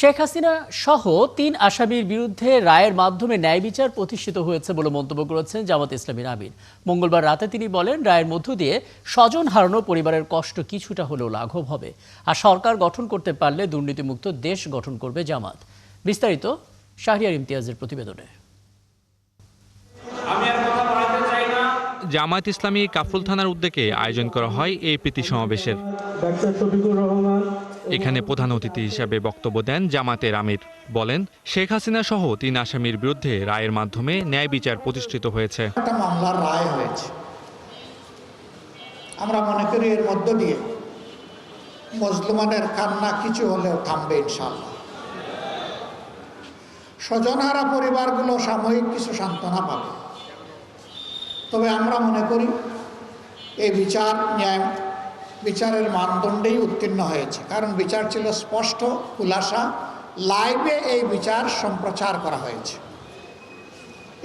শেখ হাসিনা সহ ৩ আসামির বিরুদ্ধে রায়ের মাধ্যমে ন্যায় বিচার প্রতিষ্ঠিত হয়েছে বলে মন্তব্য করেছেন জামাত ইসলামীর আমির। মঙ্গলবার রাতে তিনি বলেন, রায়ের মধ্য দিয়ে স্বজন হারানো পরিবারের কষ্ট কিছুটা হলেও লাঘব হবে, আর সরকার গঠন করতে পারলে দুর্নীতিমুক্ত দেশ গঠন করবে জামাত। বিস্তারিত শাহরিয়ার ইমতিয়াজের প্রতিবেদনে। জামায়াত ইসলামী কাফরুল থানার উদ্যোগে আয়োজন করা হয় এই প্রীতি সমাবেশের। এখানে প্রধান অতিথি হিসেবে বক্তব্য দেন জামাতের আমির। বলেন, শেখ হাসিনা সহ ৩ আসামির বিরুদ্ধে রায়ের মাধ্যমে ন্যায় বিচার প্রতিষ্ঠিত হয়েছে। একটা মামলার রায় হয়েছে, আমরা মনে করি এর মধ্য দিয়ে মজলুমানের কান্না কিছু হলেও থামবে ইনশাআল্লাহ। স্বজনহারা পরিবারগুলো সাময়িক কিছু সান্ত্বনা পাবে। তবে আমরা মনে করি এই ন্যায় বিচারের মানদণ্ডেই উত্তীর্ণ হয়েছে, কারণ বিচার ছিল স্পষ্ট, খোলাসা, লাইভে এই বিচার সম্প্রচার করা হয়েছে।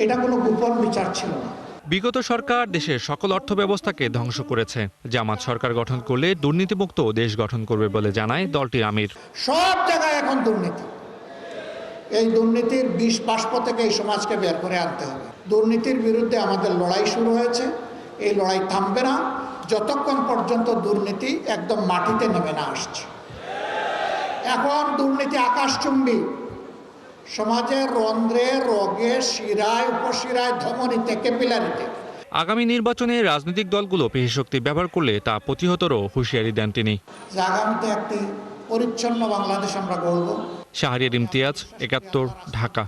এটা কোনো গোপন বিচার ছিল না। বিগত সরকার দেশের সকল অর্থ ব্যবস্থাকে ধ্বংস করেছে। জামাত সরকার গঠন করলে দুর্নীতিমুক্ত দেশ গঠন করবে বলে জানায় দলটির আমির। সব জায়গায় এখন দুর্নীতি, এই দুর্নীতির বিষ বাষ্প থেকে এই সমাজকে বের করে আনতে হবে। দুর্নীতির বিরুদ্ধে আমাদের লড়াই শুরু হয়েছে, এই লড়াই থামবে না যতক্ষণ পর্যন্ত দুর্নীতি একদম মাটিতে নেমে না আসছে। এখন দুর্নীতি আকাশচুম্বী, সমাজের রন্ধ্রে, রগে, শিরায়, উপশিরায়, ধমনীতে, ক্যাপিলারিতে। আগামী নির্বাচনে রাজনৈতিক দলগুলো পেশি ব্যবহার করলে তা প্রতিহতেরও হুঁশিয়ারি দেন তিনি। আগামীতে একটি পরিচ্ছন্ন বাংলাদেশ আমরা গড়ব। শাহরিয়ার ইমতিয়াজ, ৭১, ঢাকা।